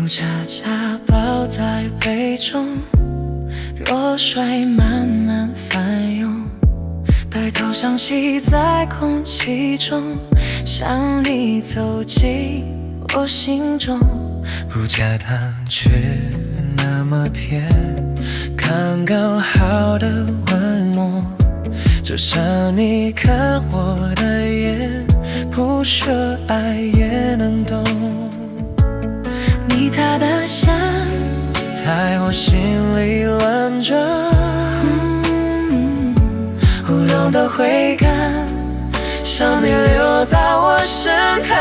恰恰抱在杯中，弱水慢慢翻涌，白头相系在空气中，想你走进我心中。不加糖却那么甜，刚刚好的温暖，就像你看我的眼，不说爱也能懂。你踏的香在我心里乱转，乌龙的回甘，想你留在我身旁。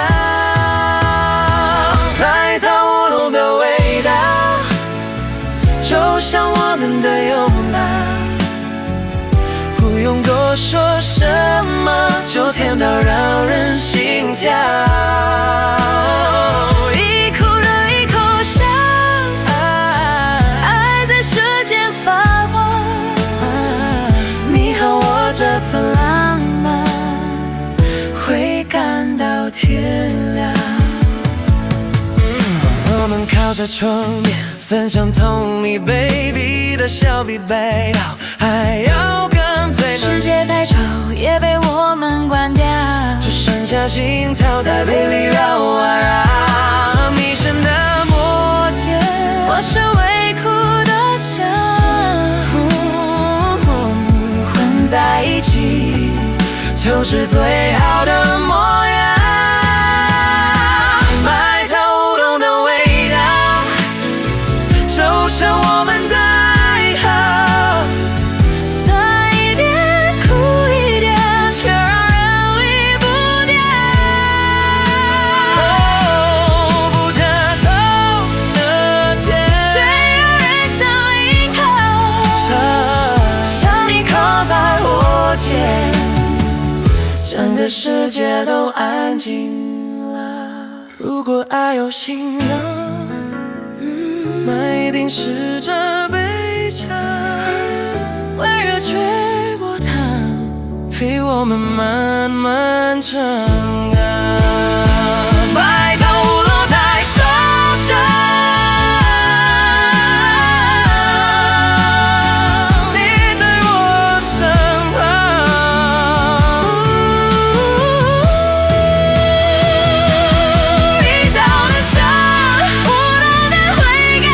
白桃乌龙的味道，就像我们的拥抱，不用多说什么，就甜到让人心跳。一口热一口香，爱在舌尖发光。你和我这份浪漫，会感到天亮。我们靠在窗边，分享同一杯里的小比杯倒，还要更醉。世界再吵也被我们关掉，只剩下心跳在杯里绕啊绕。你是那么甜，我是微苦的香，混在一起就是最好的模样。白桃乌龙的味道，就像我们的爱好，酸一点苦一点，却让人离不掉。哦，不加糖的甜，最让人想依靠，想你靠在我肩，整个世界都安静了。如果爱有信仰，那一定是这杯茶，温热吹过糖，陪我们慢慢长大。白桃乌龙太受伤，你在我身旁，一道的伤，乌龙的回甘，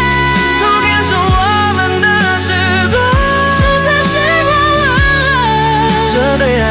都变成我们的时光。就算时光忘了，这对爱